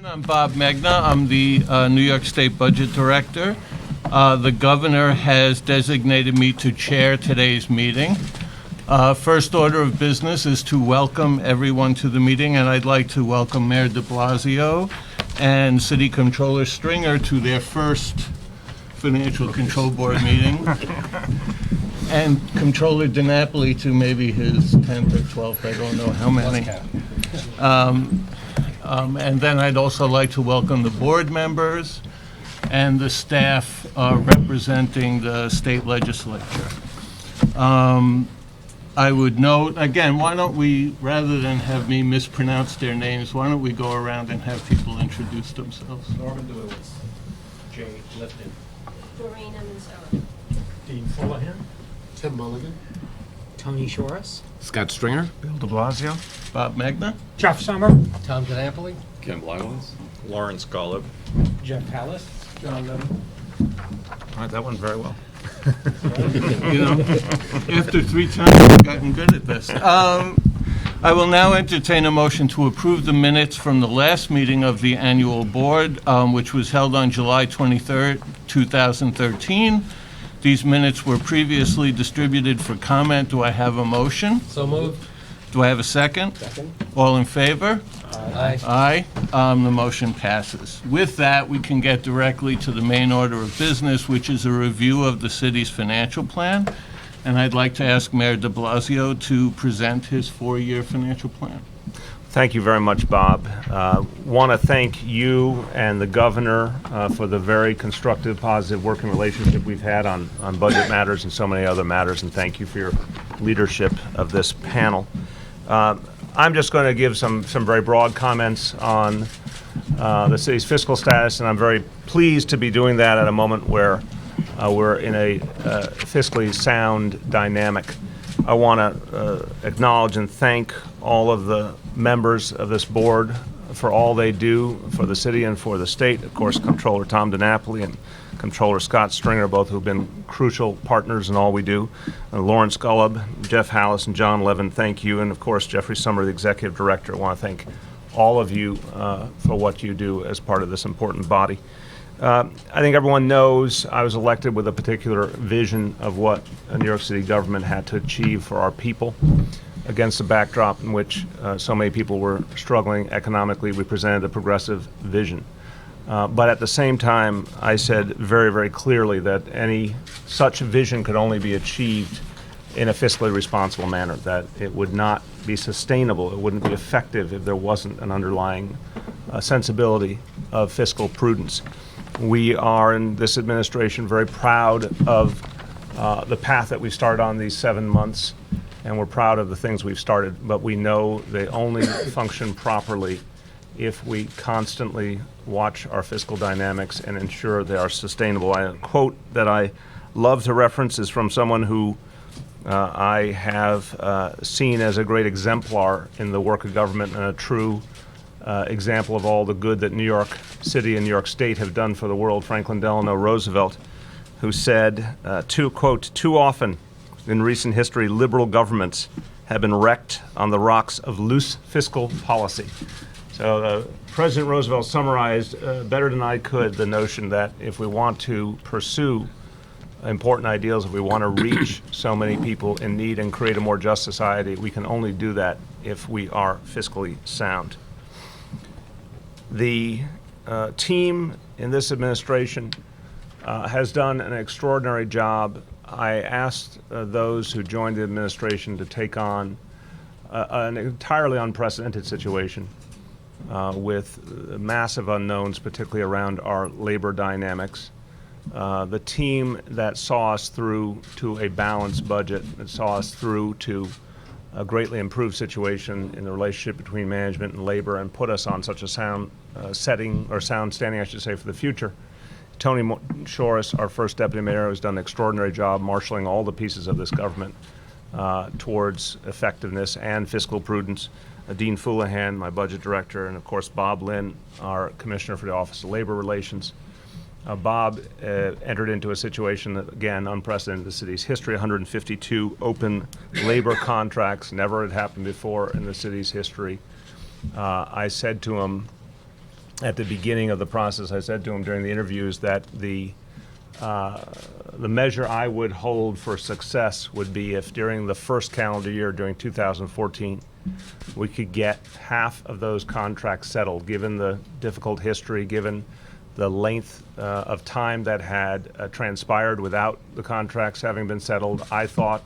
I'm Bob Megna. I'm the New York State Budget Director. The governor has designated me to chair today's meeting. First order of business is to welcome everyone to the meeting, and I'd like to welcome Mayor de Blasio and City Controller Stringer to their first Financial Control Board meeting, and Controller DiNapoli to maybe his 10th or 12th, I don't know how many. And then I'd also like to welcome the board members and the staff representing the state legislature. I would note, again, why don't we, rather than have me mispronounce their names, why don't we go around and have people introduce themselves? Norman DeLewis, Jay Lifton, Doreen Emmonsara. Dean Fullahan, Tim Mulligan. Tony Shoris. Scott Stringer. Bill de Blasio. Bob Megna? Jeff Summer, Tom DiNapoli. Ken Blywells. Lawrence Golub. Jeff Hallis, John Levin. All right, that went very well. You know, after 3 times, I've gotten good at this. I will now entertain a motion to approve the minutes from the last meeting of the annual board, which was held on July 23rd, 2013. These minutes were previously distributed for comment. Do I have a motion? So moved. Do I have a second? Second. All in favor? Aye. Aye. The motion passes. With that, we can get directly to the main order of business, which is a review of the city's financial plan. And I'd like to ask Mayor de Blasio to present his 4-year financial plan. Thank you very much, Bob. Want to thank you and the governor for the very constructive, positive working relationship we've had on budget matters and so many other matters, and thank you for your leadership of this panel. I'm just going to give some very broad comments on the city's fiscal status, and I'm very pleased to be doing that at a moment where we're in a fiscally sound dynamic. I want to acknowledge and thank all of the members of this board for all they do for the city and for the state. Of course, Comptroller Tom DiNapoli and Comptroller Scott Stringer, both who've been crucial partners in all we do. Lawrence Golub, Jeff Hallis, and John Levin, thank you. And of course, Jeffrey Summer, the Executive Director. I want to thank all of you for what you do as part of this important body. I think everyone knows I was elected with a particular vision of what a New York City government had to achieve for our people against the backdrop in which so many people were struggling economically. We presented a progressive vision. But at the same time, I said very, very clearly that any such vision could only be achieved in a fiscally responsible manner, that it would not be sustainable, it wouldn't be effective if there wasn't an underlying sensibility of fiscal prudence. We are, in this administration, very proud of the path that we started on these 7 months, and we're proud of the things we've started, but we know they only function properly if we constantly watch our fiscal dynamics and ensure they are sustainable. A quote that I love to reference is from someone who I have seen as a great exemplar in the work of government and a true example of all the good that New York City and New York State have done for the world, Franklin Delano Roosevelt, who said, too often in recent history, liberal governments have been wrecked on the rocks of loose fiscal policy. So President Roosevelt summarized better than I could the notion that if we want to pursue important ideals, if we want to reach so many people in need and create a more just society, we can only do that if we are fiscally sound. The team in this administration has done an extraordinary job. I asked those who joined the administration to take on an entirely unprecedented situation with massive unknowns, particularly around our labor dynamics. The team that saw us through to a balanced budget, that saw us through to a greatly improved situation in the relationship between management and labor and put us on such a sound sound standing, I should say, for the future. Tony Shoris, our first deputy mayor, has done an extraordinary job marshaling all the pieces of this government towards effectiveness and fiscal prudence. Dean Fullahan, my budget director, and of course Bob Lynn, our commissioner for the Office of Labor Relations. Bob entered into a situation that, again, unprecedented in the city's history, 152 open labor contracts, never had happened before in the city's history. I said to him, at the beginning of the process, I said to him during the interviews that the measure I would hold for success would be if during the first calendar year, during 2014, we could get half of those contracts settled, given the difficult history, given the length of time that had transpired without the contracts having been settled. I thought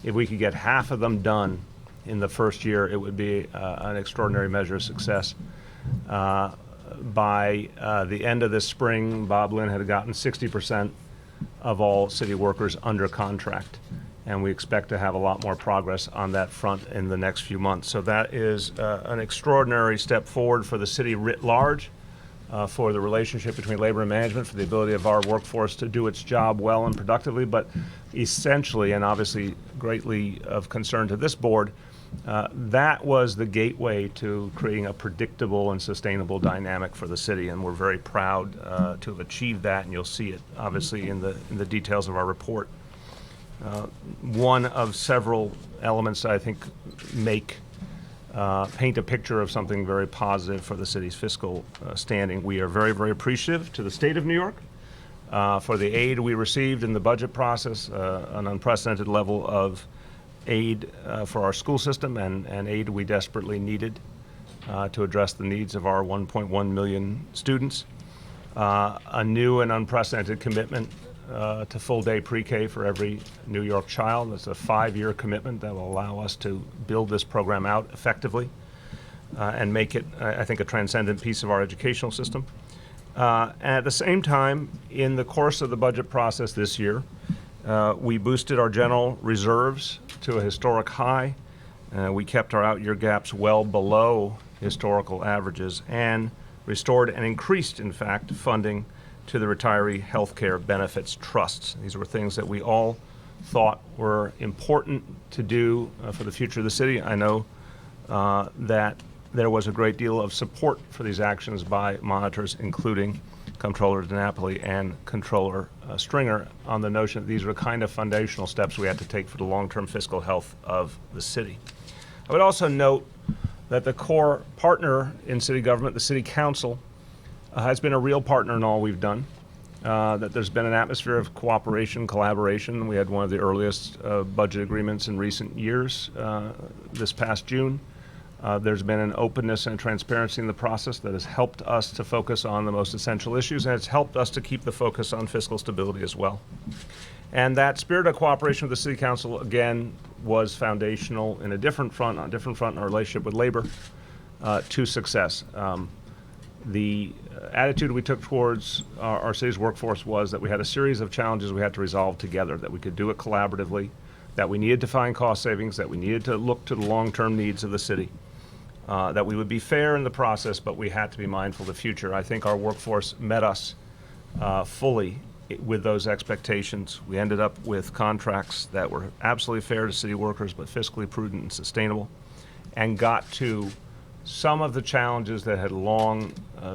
if we could get half of them done in the first year, it would be an extraordinary measure of success. By the end of this spring, Bob Lynn had gotten 60% of all city workers under contract, and we expect to have a lot more progress on that front in the next few months. So that is an extraordinary step forward for the city writ large, for the relationship between labor and management, for the ability of our workforce to do its job well and productively, but essentially, and obviously greatly of concern to this board, that was the gateway to creating a predictable and sustainable dynamic for the city, and we're very proud to have achieved that, and you'll see it obviously in the details of our report. One of several elements that I think paint a picture of something very positive for the city's fiscal standing. We are very, very appreciative to the state of New York for the aid we received in the budget process, an unprecedented level of aid for our school system and aid we desperately needed to address the needs of our 1.1 million students. A new and unprecedented commitment to full-day pre-K for every New York child. It's a 5-year commitment that will allow us to build this program out effectively and make it, I think, a transcendent piece of our educational system. At the same time, in the course of the budget process this year, we boosted our general reserves to a historic high. We kept our out-year gaps well below historical averages and restored and increased, in fact, funding to the Retiree Healthcare Benefits Trusts. These were things that we all thought were important to do for the future of the city. I know that there was a great deal of support for these actions by monitors, including Comptroller DiNapoli and Comptroller Stringer, on the notion that these were kind of foundational steps we had to take for the long-term fiscal health of the city. I would also note that the core partner in city government, the City Council, has been a real partner in all we've done, that there's been an atmosphere of cooperation, collaboration. We had one of the earliest budget agreements in recent years this past June. There's been an openness and transparency in the process that has helped us to focus on the most essential issues, and it's helped us to keep the focus on fiscal stability as well. And that spirit of cooperation with the City Council, again, was foundational in a different front, on a different front in our relationship with labor, to success. The attitude we took towards our city's workforce was that we had a series of challenges we had to resolve together, that we could do it collaboratively, that we needed to find cost savings, that we needed to look to the long-term needs of the city, that we would be fair in the process, but we had to be mindful of the future. I think our workforce met us fully with those expectations. We ended up with contracts that were absolutely fair to city workers, but fiscally prudent and sustainable, and got to some of the challenges that had long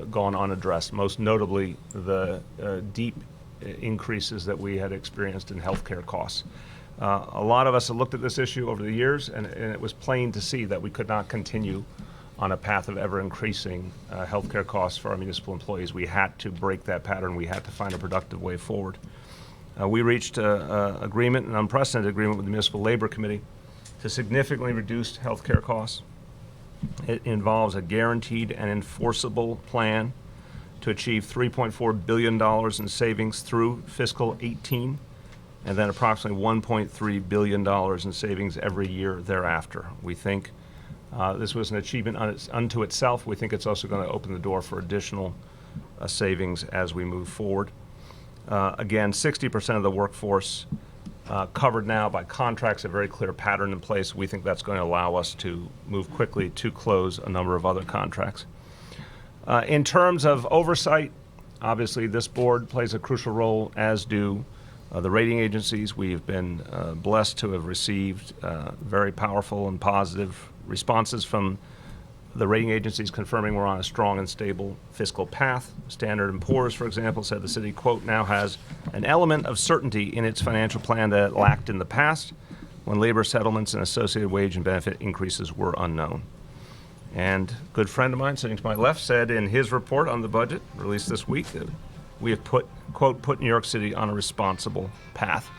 gone unaddressed, most notably the deep increases that we had experienced in healthcare costs. A lot of us have looked at this issue over the years, and it was plain to see that we could not continue on a path of ever-increasing healthcare costs for our municipal employees. We had to break that pattern. We had to find a productive way forward. We reached an agreement, an unprecedented agreement with the Municipal Labor Committee to significantly reduce healthcare costs. It involves a guaranteed and enforceable plan to achieve $3.4 billion in savings through fiscal 18, and then approximately $1.3 billion in savings every year thereafter. We think this was an achievement unto itself. We think it's also going to open the door for additional savings as we move forward. Again, 60% of the workforce covered now by contracts, a very clear pattern in place. We think that's going to allow us to move quickly to close a number of other contracts. In terms of oversight, obviously this board plays a crucial role, as do the rating agencies. We've been blessed to have received very powerful and positive responses from the rating agencies confirming we're on a strong and stable fiscal path. Standard & Poor's, for example, said the city, quote, now has an element of certainty in its financial plan that it lacked in the past when labor settlements and associated wage and benefit increases were unknown. And a good friend of mine sitting to my left said in his report on the budget released this week that we have put New York City on a responsible path.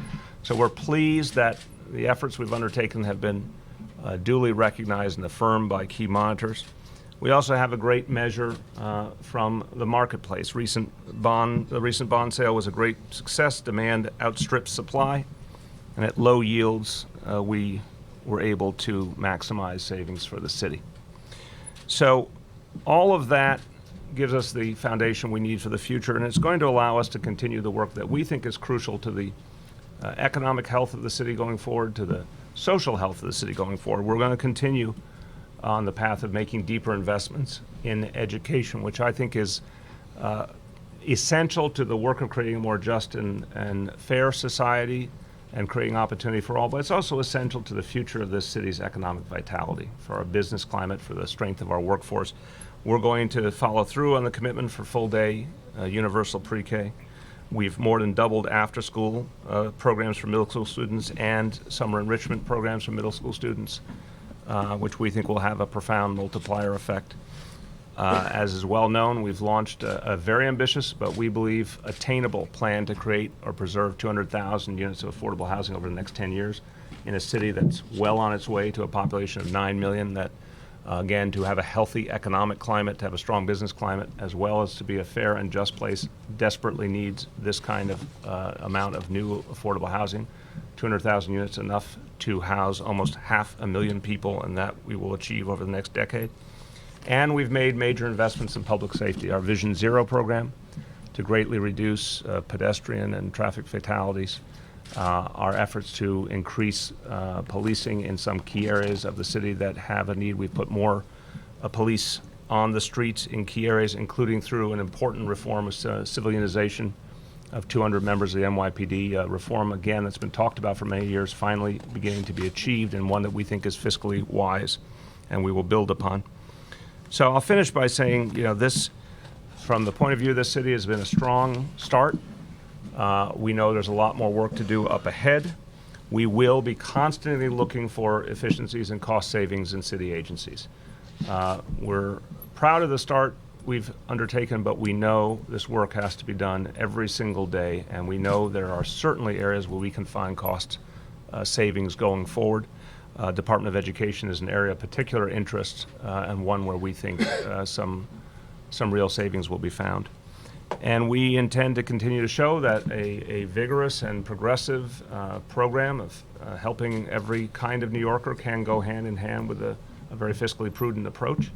So we're pleased that the efforts we've undertaken have been duly recognized and affirmed by key monitors. We also have a great measure from the marketplace. The recent bond sale was a great success. Demand outstripped supply, and at low yields, we were able to maximize savings for the city. So all of that gives us the foundation we need for the future, and it's going to allow us to continue the work that we think is crucial to the economic health of the city going forward, to the social health of the city going forward. We're going to continue on the path of making deeper investments in education, which I think is essential to the work of creating a more just and fair society and creating opportunity for all, but it's also essential to the future of this city's economic vitality, for our business climate, for the strength of our workforce. We're going to follow through on the commitment for full-day universal pre-K. We've more than doubled after-school programs for middle school students and summer enrichment programs for middle school students, which we think will have a profound multiplier effect. As is well known, we've launched a very ambitious, but we believe attainable plan to create or preserve 200,000 units of affordable housing over the next 10 years in a city that's well on its way to a population of 9 million, that, again, to have a healthy economic climate, to have a strong business climate, as well as to be a fair and just place, desperately needs this kind of amount of new affordable housing. 200,000 units, enough to house almost 500,000 people, and that we will achieve over the next decade. And we've made major investments in public safety. Our Vision Zero program to greatly reduce pedestrian and traffic fatalities, our efforts to increase policing in some key areas of the city that have a need. We've put more police on the streets in key areas, including through an important reform of civilianization of 200 members of the NYPD, reform, again, that's been talked about for many years, finally beginning to be achieved, and one that we think is fiscally wise and we will build upon. So I'll finish by saying, this, from the point of view of this city, has been a strong start. We know there's a lot more work to do up ahead. We will be constantly looking for efficiencies and cost savings in city agencies. We're proud of the start we've undertaken, but we know this work has to be done every single day, and we know there are certainly areas where we can find cost savings going forward. Department of Education is an area of particular interest and one where we think some real savings will be found. And we intend to continue to show that a vigorous and progressive program of helping every kind of New Yorker can go hand in hand with a very fiscally prudent approach.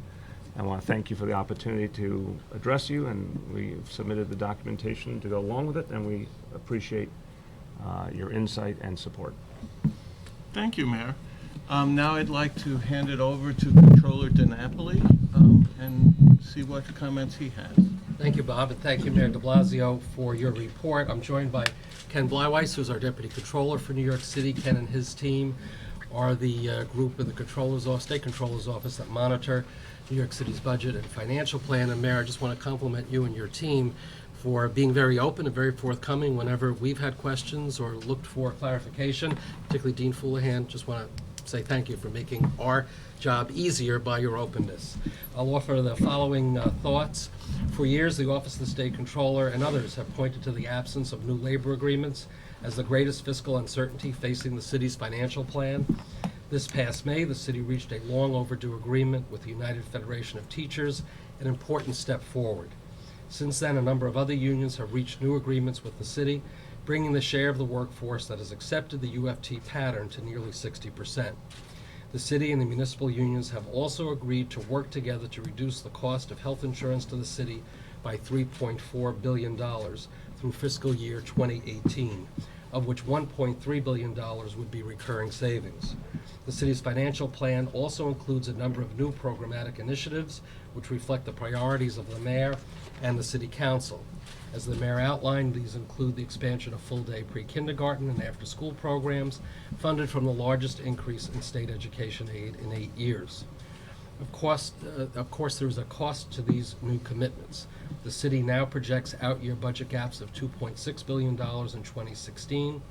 I want to thank you for the opportunity to address you, and we've submitted the documentation to go along with it, and we appreciate your insight and support. Thank you, Mayor. Now I'd like to hand it over to Controller DiNapoli and see what comments he has. Thank you, Bob, and thank you, Mayor de Blasio, for your report. I'm joined by Ken Bleiweiss, who's our Deputy Controller for New York City. Ken and his team are the group in the State Controller's Office that monitor New York City's budget and financial plan. And Mayor, I just want to compliment you and your team for being very open and very forthcoming whenever we've had questions or looked for clarification, particularly Dean Fullahan. Just want to say thank you for making our job easier by your openness. I'll offer the following thoughts. For years, the Office of the State Controller and others have pointed to the absence of new labor agreements as the greatest fiscal uncertainty facing the city's financial plan. This past May, the city reached a long overdue agreement with the United Federation of Teachers, an important step forward. Since then, a number of other unions have reached new agreements with the city, bringing the share of the workforce that has accepted the UFT pattern to nearly 60%. The city and the municipal unions have also agreed to work together to reduce the cost of health insurance to the city by $3.4 billion through fiscal year 2018, of which $1.3 billion would be recurring savings. The city's financial plan also includes a number of new programmatic initiatives which reflect the priorities of the mayor and the city council. As the mayor outlined, these include the expansion of full-day pre-kindergarten and after-school programs funded from the largest increase in state education aid in 8 years. Of course, there is a cost to these new commitments. The city now projects out-year budget gaps of $2.6 billion in 2016,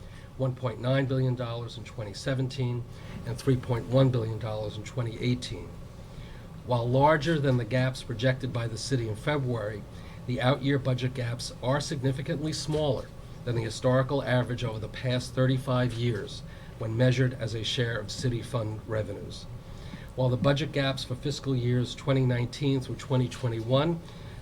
$1.9 billion in 2017, and $3.1 billion in 2018. While larger than the gaps projected by the city in February, the out-year budget gaps are significantly smaller than the historical average over the past 35 years when measured as a share of city fund revenues. While the budget gaps for fiscal years 2019 through 2021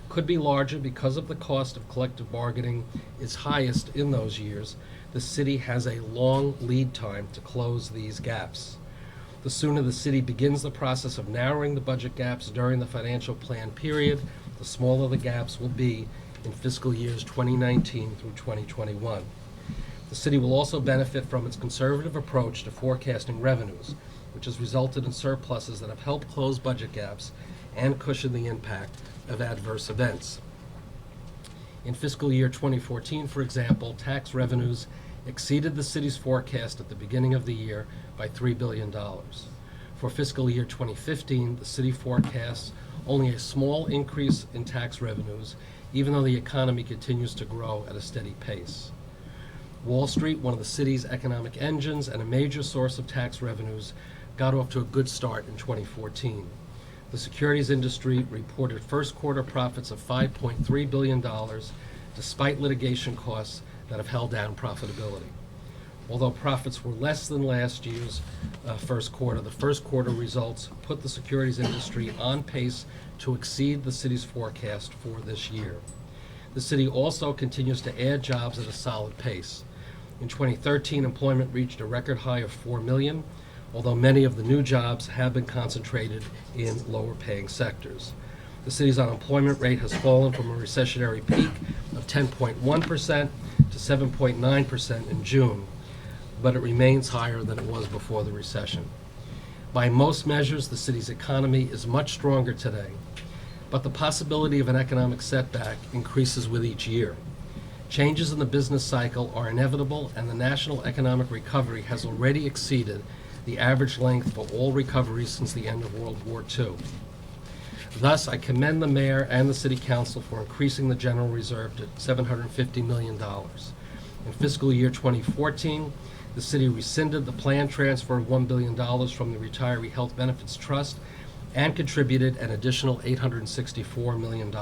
could be larger because of the cost of collective bargaining is highest in those years, the city has a long lead time to close these gaps. The sooner the city begins the process of narrowing the budget gaps during the financial plan period, the smaller the gaps will be in fiscal years 2019 through 2021. The city will also benefit from its conservative approach to forecasting revenues, which has resulted in surpluses that have helped close budget gaps and cushion the impact of adverse events. In fiscal year 2014, for example, tax revenues exceeded the city's forecast at the beginning of the year by $3 billion. For fiscal year 2015, the city forecasts only a small increase in tax revenues, even though the economy continues to grow at a steady pace. Wall Street, one of the city's economic engines and a major source of tax revenues, got off to a good start in 2014. The securities industry reported first quarter profits of $5.3 billion, despite litigation costs that have held down profitability. Although profits were less than last year's first quarter, the first quarter results put the securities industry on pace to exceed the city's forecast for this year. The city also continues to add jobs at a solid pace. In 2013, employment reached a record high of 4 million, although many of the new jobs have been concentrated in lower-paying sectors. The city's unemployment rate has fallen from a recessionary peak of 10.1% to 7.9% in June, but it remains higher than it was before the recession. By most measures, the city's economy is much stronger today, but the possibility of an economic setback increases with each year. Changes in the business cycle are inevitable, and the national economic recovery has already exceeded the average length for all recoveries since the end of World War II. Thus, I commend the mayor and the city council for increasing the general reserve to $750 million. In fiscal year 2014, the city rescinded the planned transfer of $1 billion from the Retiree Health Benefits Trust and contributed an additional $864 million.